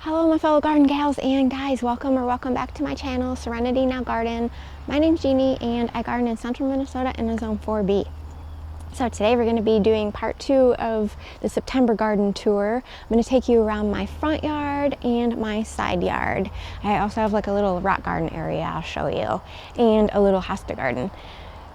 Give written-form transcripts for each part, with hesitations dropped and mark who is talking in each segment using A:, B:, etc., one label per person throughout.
A: Hello my fellow garden gals and guys, welcome back to my channel, Serenity Now Garden. My name's Jeannie and I garden in central Minnesota in the zone 4B. So today we're going to be doing part 2 of the September garden tour. I'm going to take you around my front yard and my side yard. I also have like a little rock garden area I'll show you and a little Hosta garden.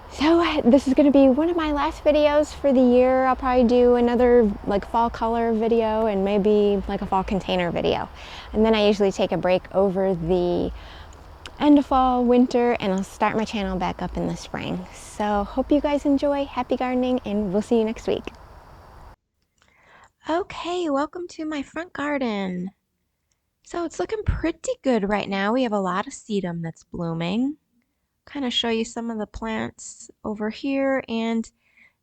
A: So this is going to be one of my last videos for the year. I'll probably do another like fall color video and maybe like a fall container video. And then I usually take a break over the end of fall, winter, and I'll start my channel back up in the spring. So hope you guys enjoy, happy gardening, and we'll see you next week. Okay, welcome to my front garden. So it's looking pretty good right now. We have a lot of sedum that's blooming. Kind of show you some of the plants over here, and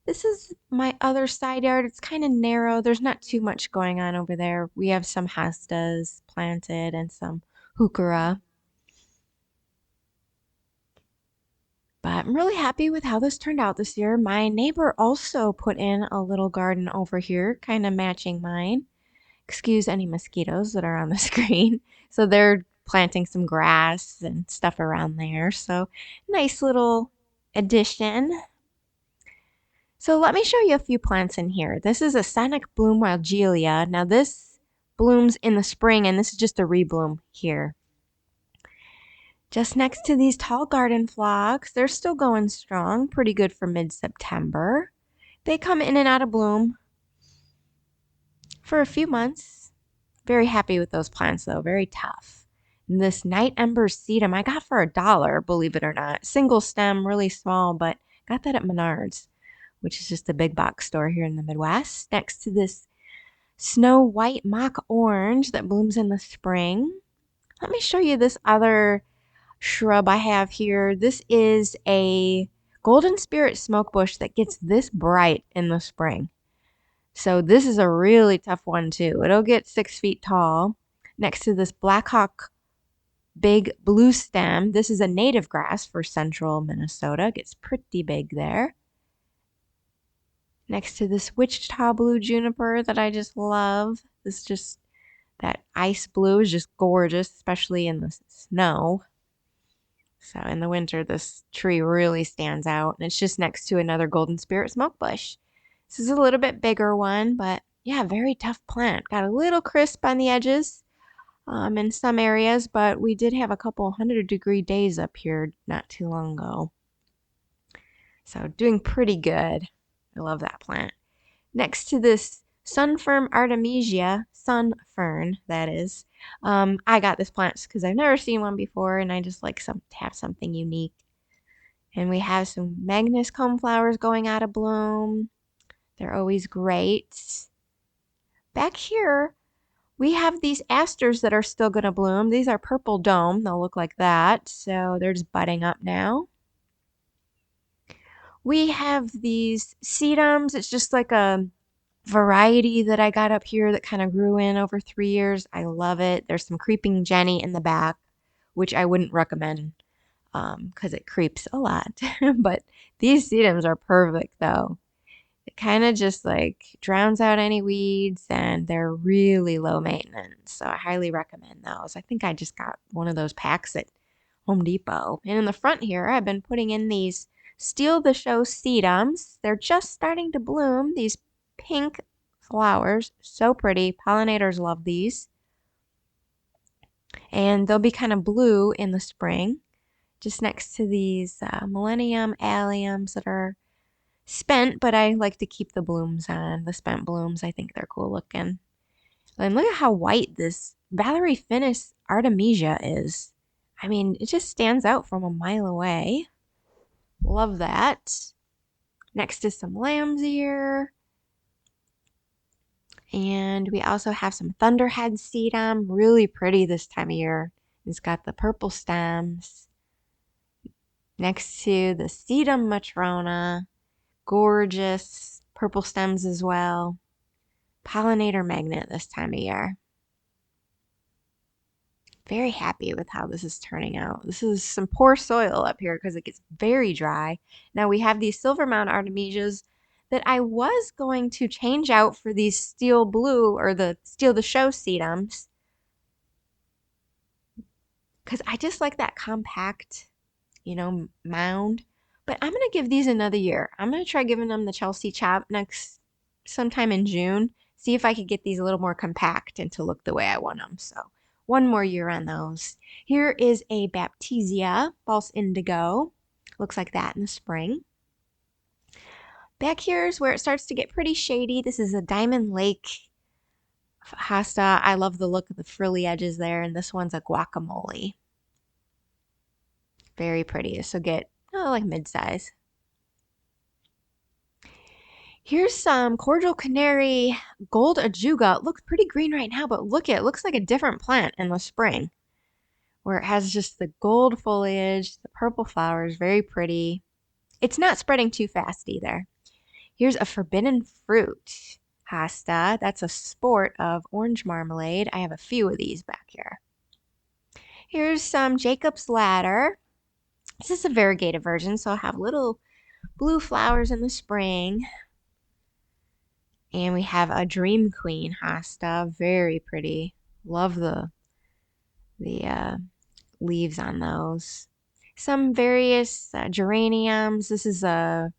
A: this is my other side yard. It's kind of narrow. There's not too much going on over there. We have some hostas planted and some heuchera. But I'm really happy with how this turned out this year. My neighbor also put in a little garden over here, kind of matching mine. Excuse any mosquitoes that are on the screen. So they're planting some grass and stuff around there. So nice little addition. So let me show you a few plants in here. This is a Sonic Bloom Wigelia. Now this blooms in the spring, and this is just a rebloom here. Just next to these tall garden phlox, they're still going strong, pretty good for mid-September. They come in and out of bloom for a few months. Very happy with those plants though, very tough. And this Night Ember sedum I got for $1, believe it or not. Single stem, really small, but got that at Menards, which is just a big box store here in the Midwest. Next to this Snow White Mock Orange that blooms in the spring. Let me show you this other shrub I have here. This is a Golden Spirit Smoke Bush that gets this bright in the spring. So this is a really tough one too. It'll get 6 feet tall. Next to this Black Hawk Big Blue Stem. This is a native grass for central Minnesota. Gets pretty big there. Next to this Wichita Blue Juniper that I just love. That ice blue is just gorgeous, especially in the snow. So in the winter, this tree really stands out. And it's just next to another Golden Spirit Smoke Bush. This is a little bit bigger one, but yeah, very tough plant. Got a little crisp on the edges in some areas, but we did have a couple 100-degree days up here not too long ago. So doing pretty good. I love that plant. Next to this sun fern Artemisia, sun fern that is, I got this plant because I've never seen one before, and I just like to have something unique. And we have some Magnus coneflowers going out of bloom. They're always great. Back here, we have these asters that are still going to bloom. These are purple dome. They'll look like that. So they're just budding up now. We have these sedums. It's just like a variety that I got up here that kind of grew in over 3 years. I love it. There's some creeping Jenny in the back, which I wouldn't recommend because it creeps a lot. But these sedums are perfect though. It kind of just like drowns out any weeds, and they're really low maintenance. So I highly recommend those. I think I just got one of those packs at Home Depot. And in the front here, I've been putting in these Steal the Show sedums. They're just starting to bloom. These pink flowers, so pretty. Pollinators love these. And they'll be kind of blue in the spring. Just next to these Millennium Alliums that are spent, but I like to keep the blooms on. The spent blooms, I think they're cool looking. And look at how white this Valerie Finis Artemisia is. I mean, it just stands out from a mile away. Love that. Next to some lamb's ear. And we also have some Thunderhead sedum. Really pretty this time of year. It's got the purple stems. Next to the Sedum Matrona. Gorgeous purple stems as well. Pollinator magnet this time of year. Very happy with how this is turning out. This is some poor soil up here because it gets very dry. Now we have these Silvermount Artemisias that I was going to change out for these steel blue or the Steal the Show sedums. because I just like that compact, mound. But I'm gonna give these another year. I'm gonna try giving them the Chelsea chop next sometime in June. See if I could get these a little more compact and to look the way I want them. So one more year on those. Here is a Baptisia, false indigo. Looks like that in the spring. Back here is where it starts to get pretty shady. This is a Diamond Lake Hosta. I love the look of the frilly edges there, and this one's a guacamole. Very pretty. This will get like mid-size. Here's some cordial canary gold ajuga. It looks pretty green right now, but look it looks like a different plant in the spring, where it has just the gold foliage, the purple flowers, very pretty. It's not spreading too fast either. Here's a forbidden fruit hosta. That's a sport of orange marmalade. I have a few of these back here. Here's some Jacob's ladder. This is a variegated version, so I'll have little blue flowers in the spring. And we have a Dream Queen hosta, very pretty. Love the leaves on those. Some various geraniums. This is a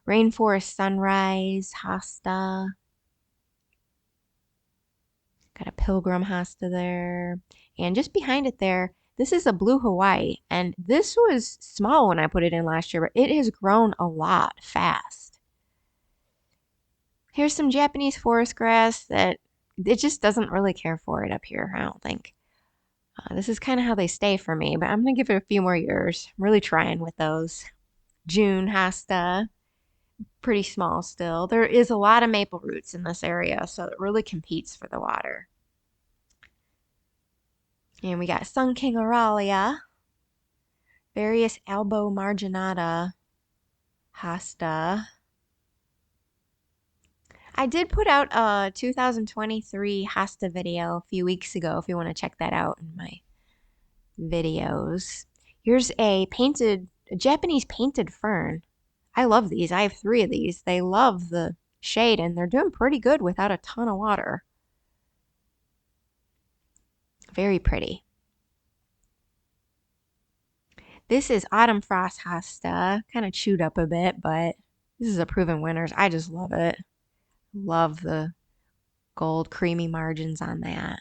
A: Rainforest Sunrise hosta. Got a Pilgrim hosta there. And just behind it there, this is a Blue Hawaii. And this was small when I put it in last year, but it has grown a lot fast. Here's some Japanese forest grass that it just doesn't really care for it up here, I don't think. This is kind of how they stay for me, but I'm going to give it a few more years. I'm really trying with those. June hosta, pretty small still. There is a lot of maple roots in this area, so it really competes for the water. And we got Sun King Aralia, various Albo marginata hosta. I did put out a 2023 hosta video a few weeks ago if you want to check that out in my videos. Here's a Japanese painted fern. I love these. I have 3 of these. They love the shade and they're doing pretty good without a ton of water. Very pretty. This is Autumn Frost hosta. Kind of chewed up a bit, but this is a proven winners. I just love it. Love the gold creamy margins on that.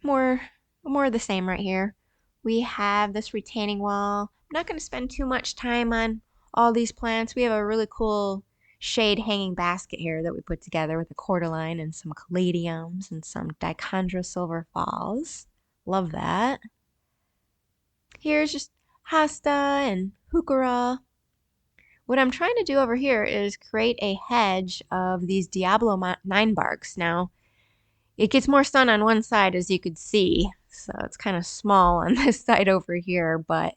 A: More of the same right here. We have this retaining wall. I'm not going to spend too much time on all these plants. We have a really cool shade hanging basket here that we put together with a cordyline and some caladiums and some dichondra silver falls. Love that. Here's just hosta and heuchera. What I'm trying to do over here is create a hedge of these Diablo 9 barks. Now, it gets more sun on one side, as you could see, so it's kind of small on this side over here, but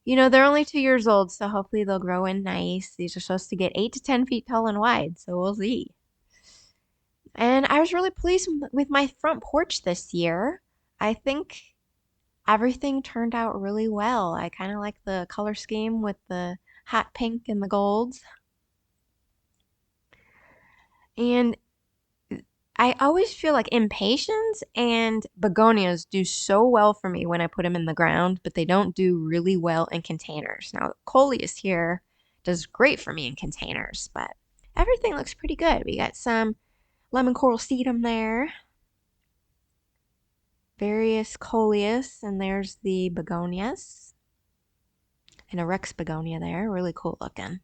A: they're only 2 years old, so hopefully they'll grow in nice. These are supposed to get 8 to 10 feet tall and wide, so we'll see. And I was really pleased with my front porch this year. I think everything turned out really well. I kind of like the color scheme with the hot pink and the golds. And I always feel like impatiens and begonias do so well for me when I put them in the ground, but they don't do really well in containers. Now, Coleus here does great for me in containers, but everything looks pretty good. We got some lemon coral sedum there, various Coleus, and there's the begonias, and a Rex begonia there, really cool looking.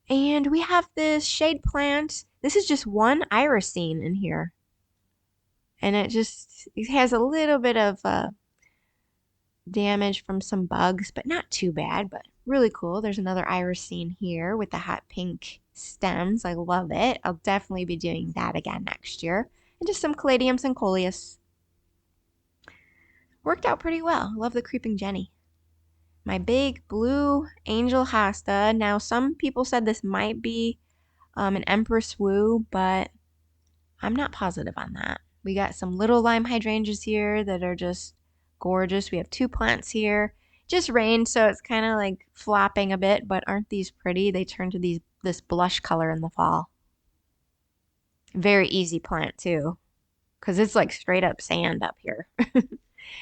A: And we have this shade plant. This is just one irisine in here. And it has a little bit of damage from some bugs, but not too bad, but really cool. There's another irisine here with the hot pink stems. I love it. I'll definitely be doing that again next year. And just some caladiums and coleus. Worked out pretty well. Love the creeping Jenny. My big blue angel hosta. Now, some people said this might be an Empress Woo, but I'm not positive on that. We got some little lime hydrangeas here that are just gorgeous. We have 2 plants here. Just rained, so it's kind of like flopping a bit, but aren't these pretty? They turn to this blush color in the fall. Very easy plant, too. because it's like straight up sand up here.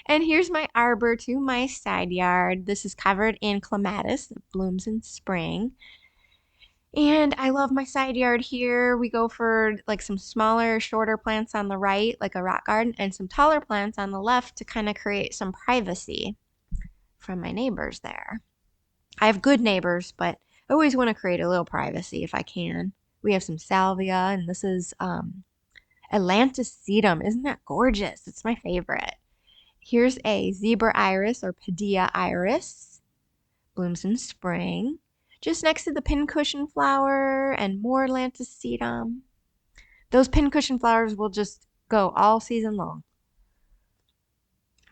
A: And here's my arbor to my side yard. This is covered in clematis that blooms in spring. And I love my side yard here. We go for like some smaller, shorter plants on the right, like a rock garden, and some taller plants on the left to kind of create some privacy from my neighbors there. I have good neighbors, but I always want to create a little privacy if I can. We have some salvia, and this is Atlantis sedum. Isn't that gorgeous? It's my favorite. Here's a zebra iris or Padilla iris. Blooms in spring. Just next to the pincushion flower and more Atlantis sedum. Those pincushion flowers will just go all season long.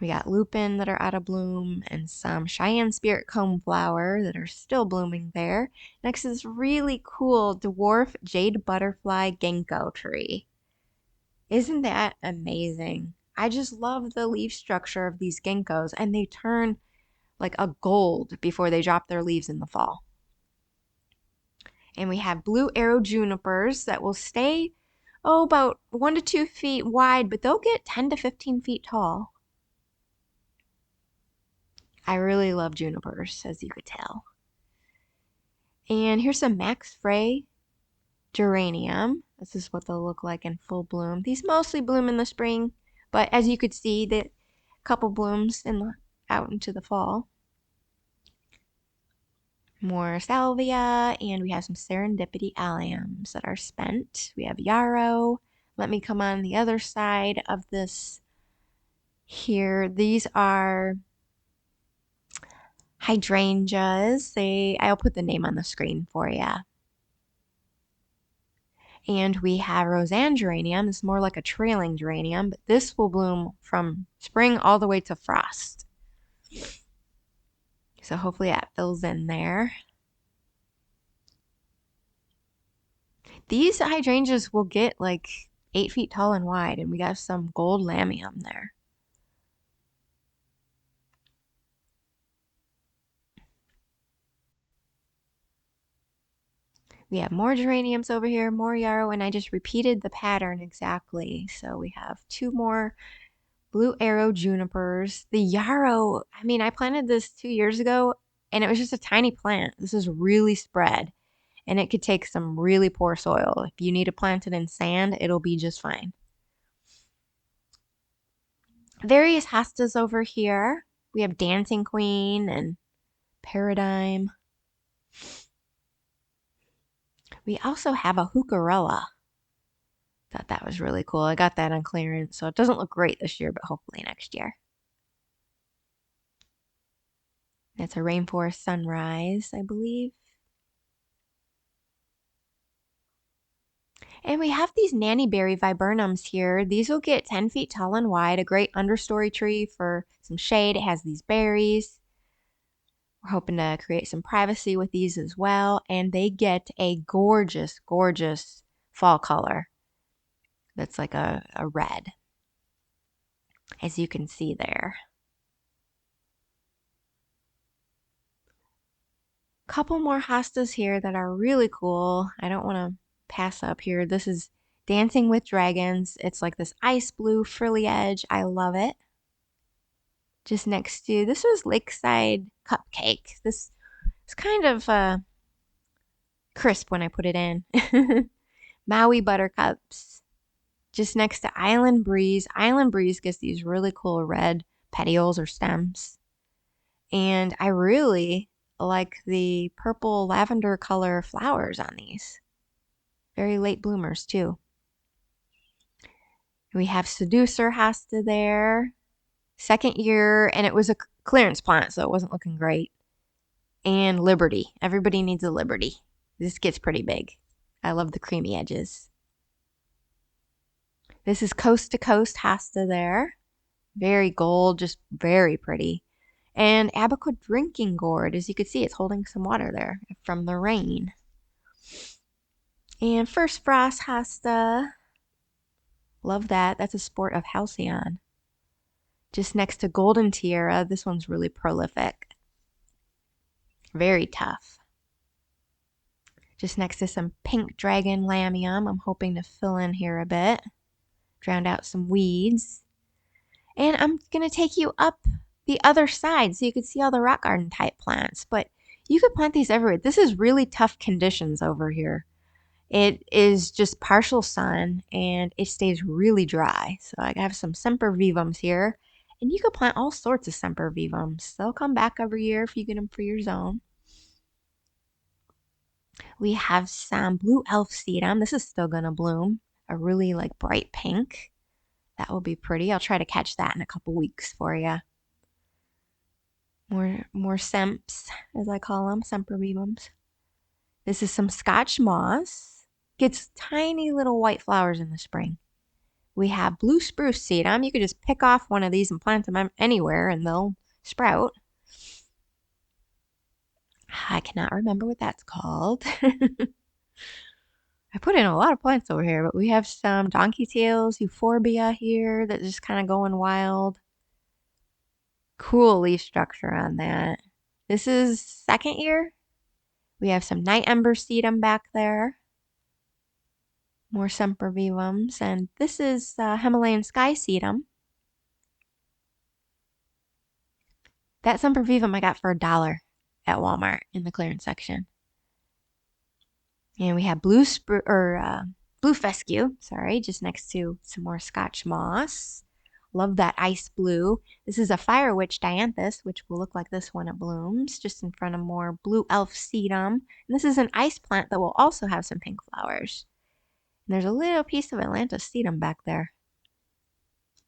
A: We got lupin that are out of bloom and some Cheyenne spirit comb flower that are still blooming there. Next is this really cool dwarf jade butterfly ginkgo tree. Isn't that amazing? I just love the leaf structure of these ginkgos, and they turn like a gold before they drop their leaves in the fall. And we have blue arrow junipers that will stay, about 1 to 2 feet wide, but they'll get 10 to 15 feet tall. I really love junipers, as you could tell. And here's some Max Frey geranium. This is what they'll look like in full bloom. These mostly bloom in the spring, but as you could see, the couple blooms out into the fall. More salvia, and we have some Serenity alliums that are spent. We have yarrow. Let me come on the other side of this here. These are hydrangeas. I'll put the name on the screen for you. And we have Roseanne geranium. It's more like a trailing geranium, but this will bloom from spring all the way to frost. So hopefully that fills in there. These hydrangeas will get like 8 feet tall and wide, and we got some gold lamium there. We have more geraniums over here, more yarrow, and I just repeated the pattern exactly. So we have 2 more blue arrow junipers. The yarrow, I mean, I planted this 2 years ago, and it was just a tiny plant. This is really spread, and it could take some really poor soil. If you need to plant it in sand, it'll be just fine. Various hostas over here. We have Dancing Queen and Paradigm. We also have a Heucherella. Thought that was really cool. I got that on clearance, so it doesn't look great this year, but hopefully next year. That's a rainforest sunrise, I believe. And we have these nannyberry viburnums here. These will get 10 feet tall and wide, a great understory tree for some shade. It has these berries. We're hoping to create some privacy with these as well. And they get a gorgeous, gorgeous fall color that's like a red, as you can see there. Couple more hostas here that are really cool. I don't want to pass up here. This is Dancing with Dragons. It's like this ice blue frilly edge. I love it. Just next to, this was Lakeside Cupcake. This is kind of crisp when I put it in. Maui Buttercups. Just next to Island Breeze. Island Breeze gets these really cool red petioles or stems. And I really like the purple lavender color flowers on these. Very late bloomers too. We have Seducer Hosta there. 2nd year, and it was a clearance plant, so it wasn't looking great. And Liberty. Everybody needs a Liberty. This gets pretty big. I love the creamy edges. This is Coast to Coast Hosta there. Very gold, just very pretty. And Abaca drinking gourd. As you can see, it's holding some water there from the rain. And First Frost Hosta. Love that. That's a sport of Halcyon. Just next to Golden Tiara. This one's really prolific. Very tough. Just next to some Pink Dragon Lamium. I'm hoping to fill in here a bit. Drowned out some weeds. And I'm going to take you up the other side so you can see all the rock garden type plants. But you could plant these everywhere. This is really tough conditions over here. It is just partial sun and it stays really dry. So I have some sempervivums here. And you could plant all sorts of sempervivums. They'll come back every year if you get them for your zone. We have some blue elf sedum. This is still going to bloom. A really like bright pink. That will be pretty. I'll try to catch that in a couple weeks for you. More semps, as I call them, sempervivums. This is some Scotch moss. Gets tiny little white flowers in the spring. We have blue spruce sedum. You could just pick off one of these and plant them anywhere and they'll sprout. I cannot remember what that's called. I put in a lot of plants over here, but we have some donkey tails, euphorbia here that's just kind of going wild. Cool leaf structure on that. This is second year. We have some night ember sedum back there. More sempervivums. And this is Himalayan sky sedum. That sempervivum I got for $1 at Walmart in the clearance section. And we have blue fescue, just next to some more Scotch moss. Love that ice blue. This is a fire witch dianthus, which will look like this when it blooms, just in front of more blue elf sedum. And this is an ice plant that will also have some pink flowers. And there's a little piece of Atlantis sedum back there,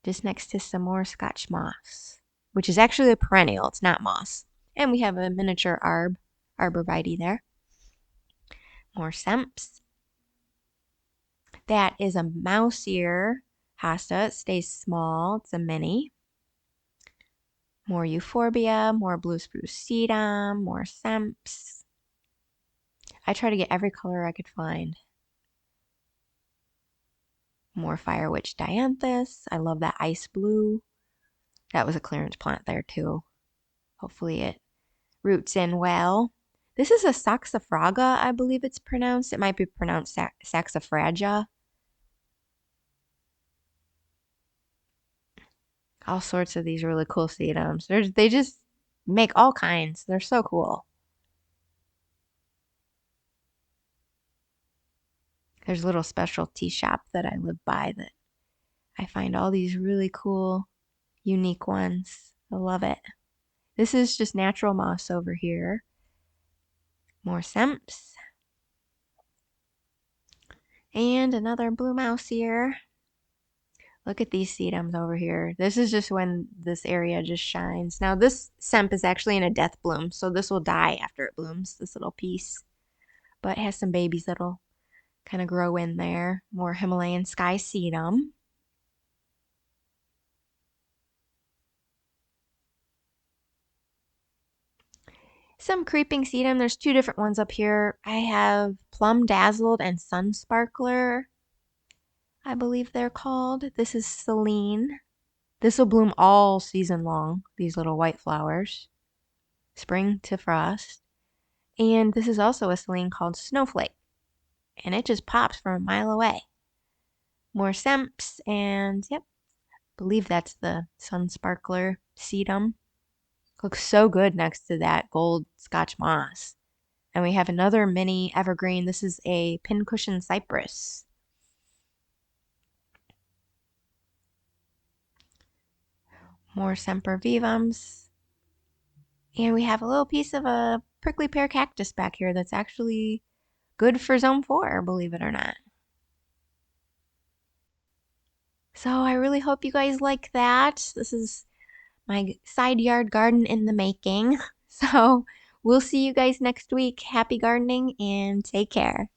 A: just next to some more Scotch moss, which is actually a perennial. It's not moss. And we have a miniature arborvitae there. More semps. That is a mouse ear Hosta. It stays small. It's a mini. More euphorbia, more blue spruce sedum, more semps. I try to get every color I could find. More fire witch dianthus. I love that ice blue. That was a clearance plant there too. Hopefully it roots in well. This is a saxifraga, I believe it's pronounced. It might be pronounced saxifraga. All sorts of these really cool sedums. They just make all kinds. They're so cool. There's a little specialty shop that I live by that I find all these really cool, unique ones. I love it. This is just natural moss over here. More semps. And another blue mouse here. Look at these sedums over here. This is just when this area just shines. Now this semp is actually in a death bloom, so this will die after it blooms, this little piece. But it has some babies that'll kind of grow in there. More Himalayan sky sedum. Some creeping sedum. There's two different ones up here. I have plum dazzled and sun sparkler, I believe they're called. This is Celine. This will bloom all season long, these little white flowers. Spring to frost. And this is also a Celine called Snowflake. And it just pops from a mile away. More semps and yep, believe that's the sun sparkler sedum. Looks so good next to that gold Scotch moss. And we have another mini evergreen. This is a pincushion cypress. More sempervivums. And we have a little piece of a prickly pear cactus back here that's actually good for zone 4, believe it or not. So I really hope you guys like that. This is my side yard garden in the making. So we'll see you guys next week. Happy gardening and take care.